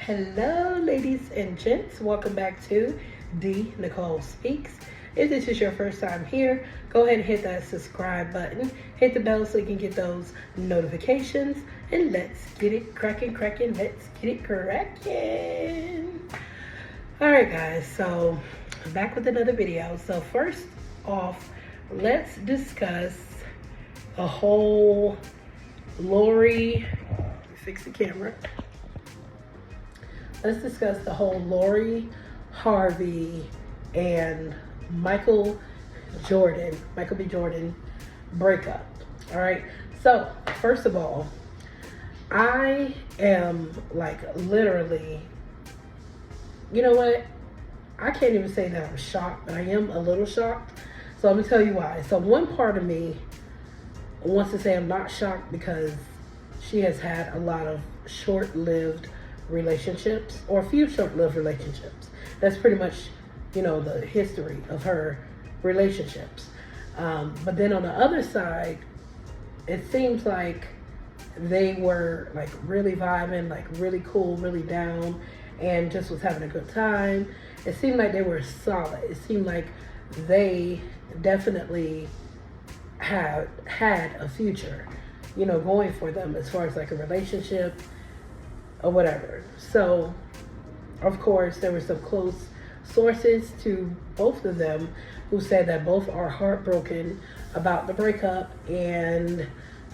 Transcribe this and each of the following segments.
Hello, ladies and gents. Welcome back to D. Nicole Speaks. If this is your first time here, go ahead and hit that subscribe button. Hit the bell so you can get those notifications. And let's get it cracking. Let's get it cracking. All right, guys. So back with another video. So first off, let's discuss the whole Lori. Fix the camera. Let's discuss the whole Lori, Harvey, and Michael B. Jordan breakup. All right. So first of all, I am like literally, you know what? I can't even say that I'm shocked, but I am a little shocked. So I'm gonna tell you why. So one part of me wants to say I'm not shocked because she has had a lot of short-lived relationships, or a few short-lived relationships. That's pretty much, the history of her relationships. But then on the other side, it seems like they were like really vibing, like really cool, really down, and just was having a good time. It seemed like they were solid. It seemed like they definitely had a future, going for them as far as like a relationship or whatever. So, of course, there were some close sources to both of them who said that both are heartbroken about the breakup and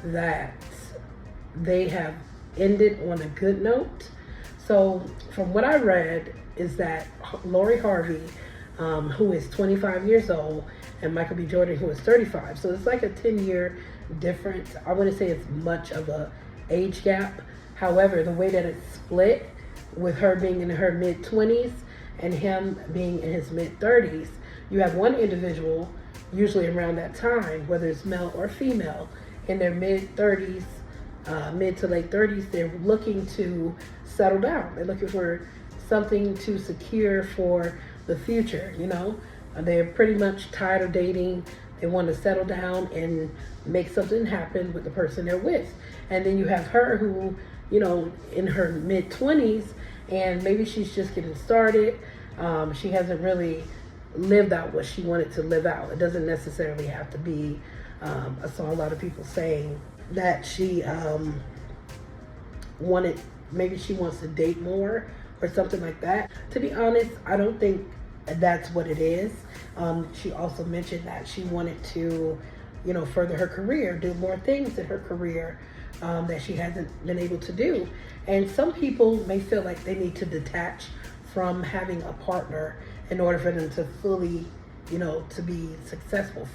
that they have ended on a good note. So, from what I read, is that Lori Harvey, who is 25 years old, and Michael B. Jordan, who is 35. So it's like a 10-year difference. I wouldn't say it's much of a age gap. However, the way that it's split, with her being in her mid-20s and him being in his mid-30s, you have one individual, usually around that time, whether it's male or female, in their mid-30s, mid to late 30s, they're looking to settle down. They're looking for something to secure for the future, They're pretty much tired of dating. They want to settle down and make something happen with the person they're with. And then you have her who, in her mid-20s, and maybe she's just getting started. She hasn't really lived out what she wanted to live out. It doesn't necessarily have to be, I saw a lot of people saying that she maybe she wants to date more or something like that. To be honest, I don't think that's what it is. She also mentioned that she wanted to, further her career, do more things in her career that she hasn't been able to do. And some people may feel like they need to detach from having a partner in order for them to fully, to be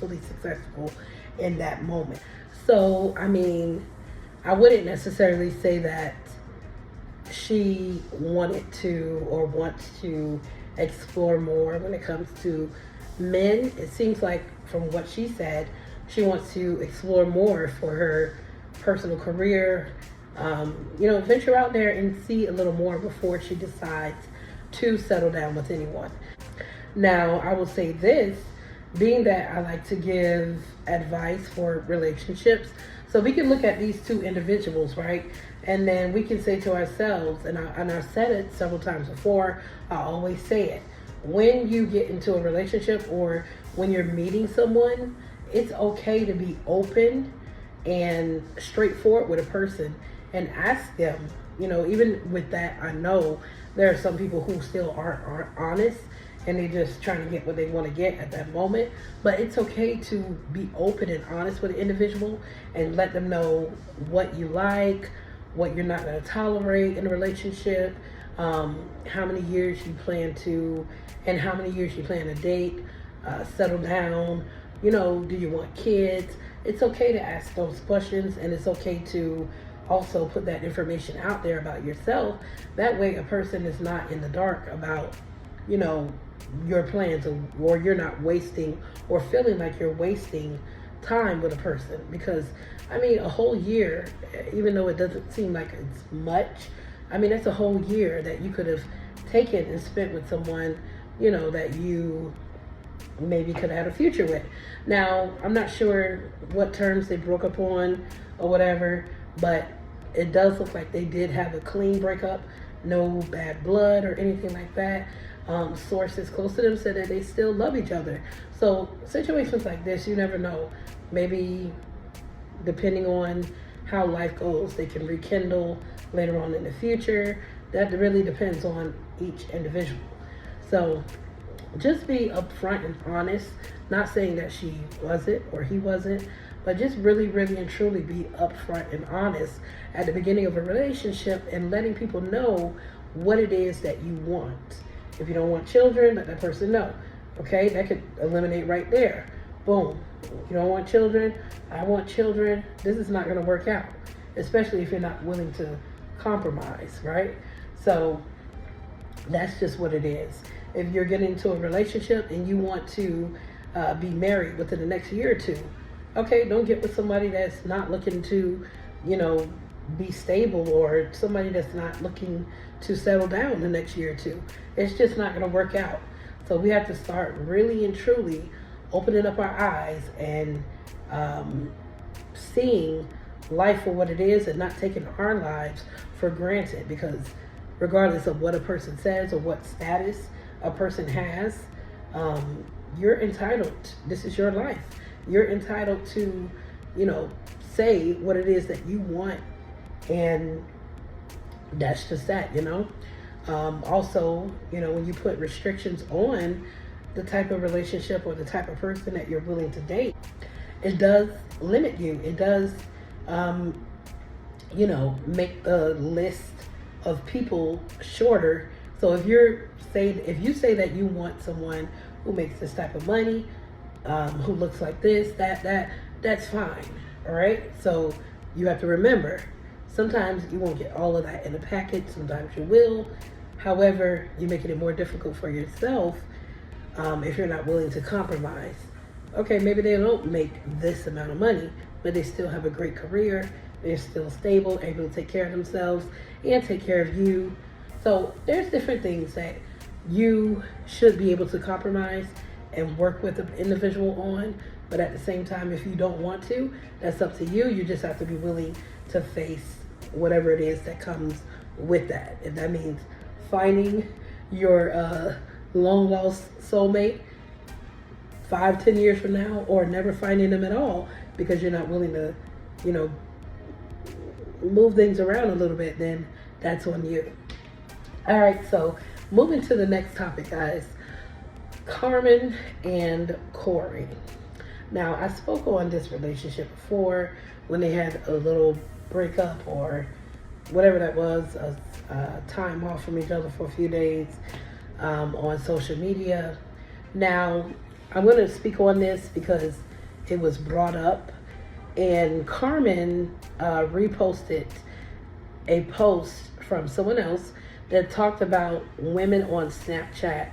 fully successful in that moment. So, I wouldn't necessarily say that she wanted to or wants to explore more when it comes to men. It seems like, from what she said, she wants to explore more for her personal career, venture out there and see a little more before she decides to settle down with anyone. Now, I will say this, being that I like to give advice for relationships, so we can look at these two individuals, right? And then we can say to ourselves, and I've said it several times before, I always say it, when you get into a relationship or when you're meeting someone, it's okay to be open and straightforward with a person and ask them, even with that, I know there are some people who still aren't honest and they're just trying to get what they want to get at that moment. But it's okay to be open and honest with an individual and let them know what you like, what you're not going to tolerate in a relationship, how many years you plan to, and how many years you plan to date, settle down, do you want kids? It's okay to ask those questions, and it's okay to also put that information out there about yourself. That way a person is not in the dark about, your plans, or you're not wasting or feeling like you're wasting time with a person. Because a whole year, even though it doesn't seem like it's much, that's a whole year that you could have taken and spent with someone, that you maybe could have had a future with. Now, I'm not sure what terms they broke up on or whatever, but it does look like they did have a clean breakup. no bad blood or anything like that. Sources close to them said that they still love each other. So situations like this, you never know. Maybe depending on how life goes, they can rekindle later on in the future. That really depends on each individual. So just be upfront and honest. Not saying that she wasn't or he wasn't, but just really, really and truly be upfront and honest at the beginning of a relationship and letting people know what it is that you want. If you don't want children, let that person know. Okay, that could eliminate right there. Boom. You don't want children, I want children. This is not going to work out, especially if you're not willing to compromise, right? So that's just what it is. If you're getting into a relationship and you want to be married within the next year or two, okay, don't get with somebody that's not looking to, be stable, or somebody that's not looking to settle down the next year or two. It's just not going to work out. So we have to start really and truly opening up our eyes and seeing life for what it is and not taking our lives for granted, because regardless of what a person says or what status a person has, you're entitled. This is your life. You're entitled to, say what it is that you want, and that's just that, Also, when you put restrictions on the type of relationship or the type of person that you're willing to date, it does limit you. It does, make the list of people shorter. So if you say that you want someone who makes this type of money, who looks like this, that's fine. All right. So you have to remember, sometimes you won't get all of that in a package. Sometimes you will. However, you're making it more difficult for yourself if you're not willing to compromise. Okay, maybe they don't make this amount of money, but they still have a great career. They're still stable, able to take care of themselves and take care of you. So there's different things that you should be able to compromise and work with an individual on. But at the same time, if you don't want to, that's up to you. You just have to be willing to face whatever it is that comes with that. If that means finding your long lost soulmate 5-10 years from now, or never finding them at all because you're not willing to, move things around a little bit, then that's on you. All right, so moving to the next topic, guys. Carmen and Corey. Now, I spoke on this relationship before when they had a little breakup or whatever that was, a time off from each other for a few days on social media. Now, I'm going to speak on this because it was brought up, and Carmen reposted a post from someone else that talked about women on Snapchat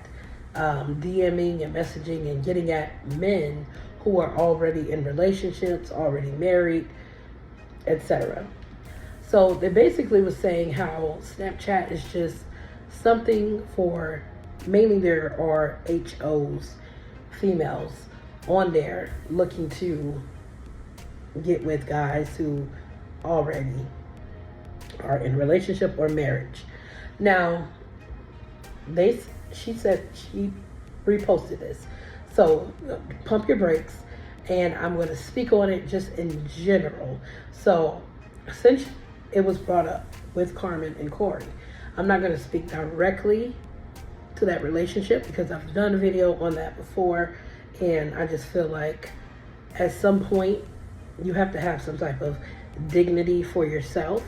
DMing and messaging and getting at men who are already in relationships, already married, etc. So they basically was saying how Snapchat is just something for, mainly there are HOs, females on there looking to get with guys who already are in relationship or marriage. Now, she said she reposted this. So pump your brakes, and I'm going to speak on it just in general. So since it was brought up with Carmen and Corey, I'm not going to speak directly to that relationship because I've done a video on that before, and I just feel like at some point you have to have some type of dignity for yourself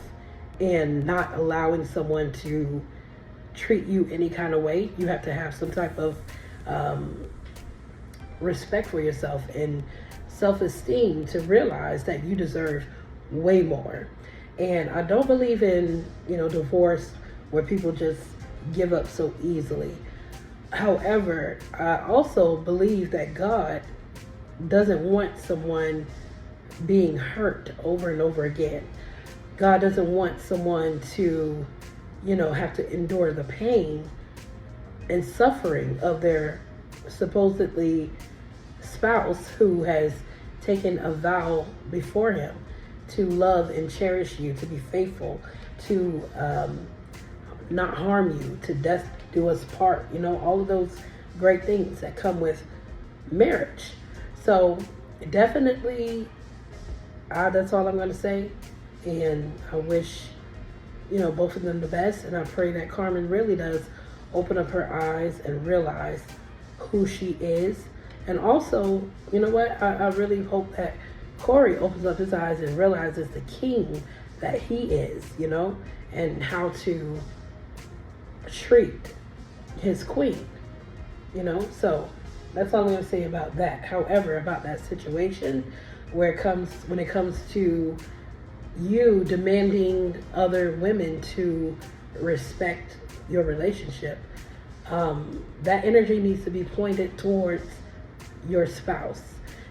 and not allowing someone to treat you any kind of way. You have to have some type of respect for yourself and self-esteem to realize that you deserve way more. And I don't believe in, divorce where people just give up so easily. However, I also believe that God doesn't want someone being hurt over and over again. God doesn't want someone to, have to endure the pain and suffering of their supposedly spouse who has taken a vow before him to love and cherish you, to be faithful, to not harm you, to death do us part, all of those great things that come with marriage. So definitely, that's all I'm going to say. And I wish, both of them the best. And I pray that Carmen really does open up her eyes and realize who she is. And also, you know what? I really hope that Corey opens up his eyes and realizes the king that he is, and how to treat his queen, So that's all I'm going to say about that. However, about that situation when it comes to you demanding other women to respect your relationship, that energy needs to be pointed towards your spouse.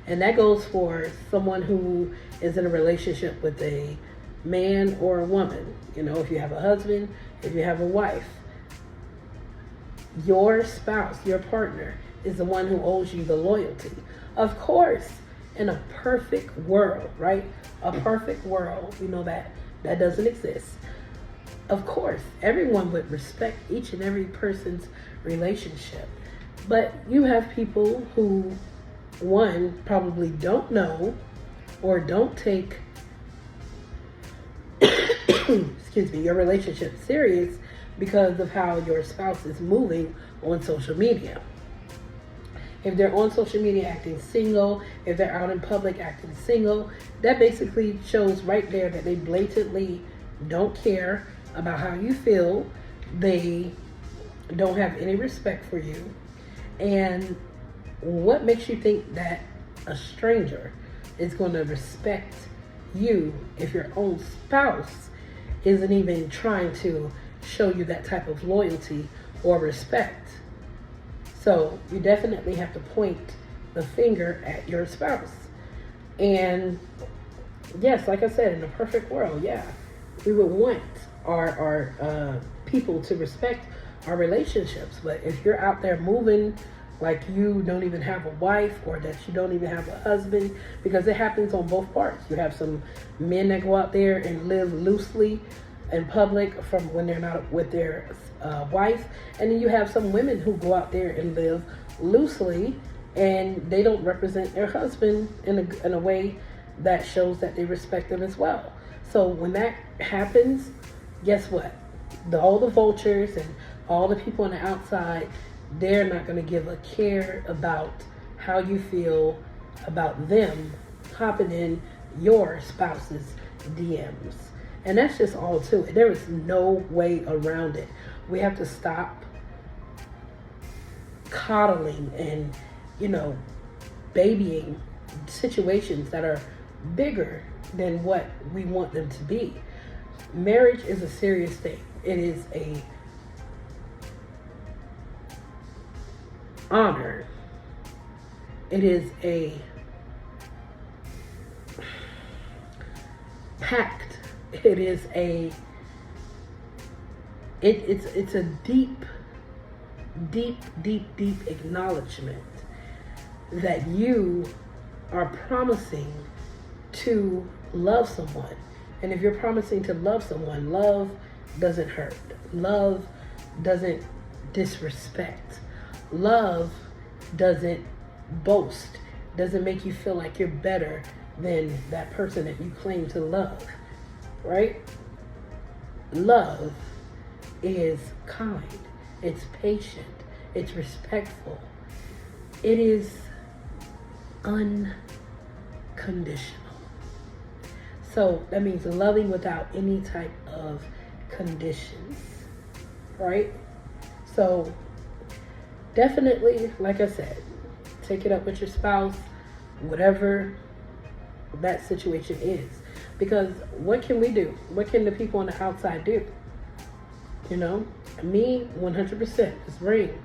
And that goes for someone who is in a relationship with a man or a woman. If you have a husband, if you have a wife, your spouse, your partner, is the one who owes you the loyalty. Of course, in a perfect world, right? A perfect world, that doesn't exist. Of course, everyone would respect each and every person's relationship. But you have people who, one, probably don't know or don't take your relationship serious because of how your spouse is moving on social media. If they're on social media acting single, if they're out in public acting single, that basically shows right there that they blatantly don't care about how you feel. They don't have any respect for you. And what makes you think that a stranger is going to respect you if your own spouse isn't even trying to show you that type of loyalty or respect? So you definitely have to point the finger at your spouse. And yes, like I said, in a perfect world, we would want our people to respect our relationships. But if you're out there moving like you don't even have a wife, or that you don't even have a husband, because it happens on both parts. You have some men that go out there and live loosely in public from when they're not with their wife, and then you have some women who go out there and live loosely and they don't represent their husband in a way that shows that they respect them as well. So when that happens, guess what? All the vultures and all the people on the outside, they're not going to give a care about how you feel about them hopping in your spouse's DMs. And that's just all to it. There is no way around it. We have to stop coddling and, babying situations that are bigger than what we want them to be. Marriage is a serious thing. It is a honor. It is a pact. It is it's a deep acknowledgement that you are promising to love someone. And if you're promising to love someone, love doesn't hurt. Love doesn't disrespect. Love doesn't boast. Doesn't make you feel like you're better than that person that you claim to love. Right? Love is kind. It's patient. It's respectful. It is unconditional. So that means loving without any type of conditions. Right? So definitely, like I said, take it up with your spouse, whatever that situation is. Because what can we do? What can the people on the outside do? Me, 100%. This ring,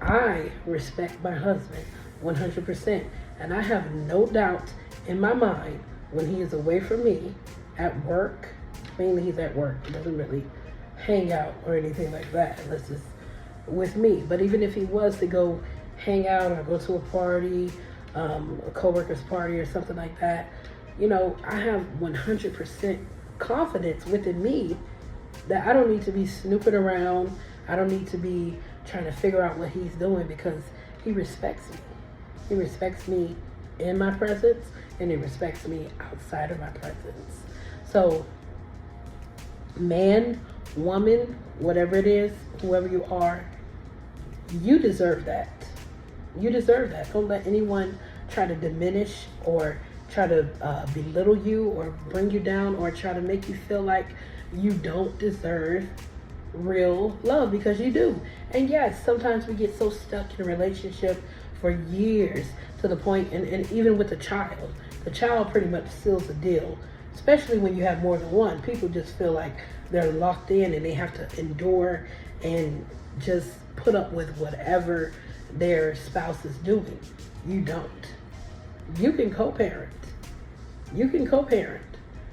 I respect my husband 100%. And I have no doubt in my mind when he is away from me at work. Mainly he's at work. He doesn't really hang out or anything like that unless it's with me. But even if he was to go hang out or go to a party, a coworker's party or something like that, I have 100% confidence within me that I don't need to be snooping around. I don't need to be trying to figure out what he's doing, because he respects me. He respects me in my presence, and he respects me outside of my presence. So, man, woman, whatever it is, whoever you are, you deserve that. You deserve that. Don't let anyone try to diminish or try to belittle you or bring you down or try to make you feel like you don't deserve real love, because you do. And yes, sometimes we get so stuck in a relationship for years to the point, and even with the child pretty much seals the deal, especially when you have more than one. People just feel like they're locked in and they have to endure and just put up with whatever their spouse is doing. You don't. You can co-parent. You can co-parent,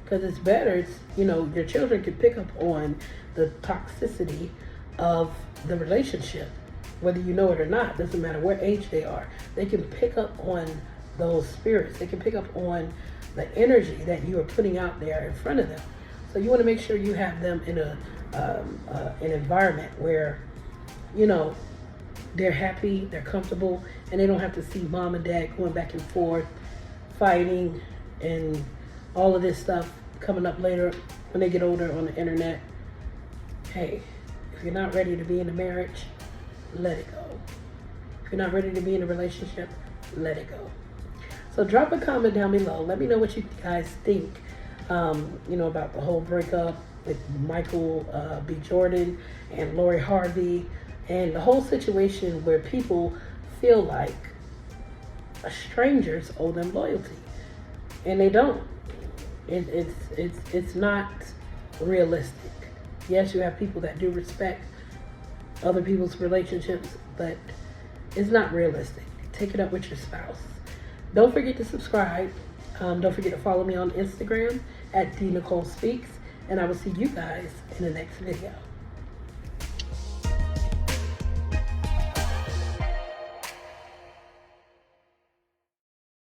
because it's better. It's, your children can pick up on the toxicity of the relationship, whether you know it or not. Doesn't matter what age they are. They can pick up on those spirits. They can pick up on the energy that you are putting out there in front of them. So you want to make sure you have them in an environment where, they're happy, they're comfortable, and they don't have to see mom and dad going back and forth, fighting, and all of this stuff coming up later when they get older on the internet. Hey, if you're not ready to be in a marriage, let it go. If you're not ready to be in a relationship, let it go. So drop a comment down below. Let me know what you guys think, about the whole breakup with Michael B. Jordan and Lori Harvey, and the whole situation where people feel like strangers owe them loyalty, and they don't. It's not realistic. Yes, you have people that do respect other people's relationships, but it's not realistic. Take it up with your spouse. Don't forget to subscribe. Don't forget to follow me on Instagram at DNicoleSpeaks, and I will see you guys in the next video.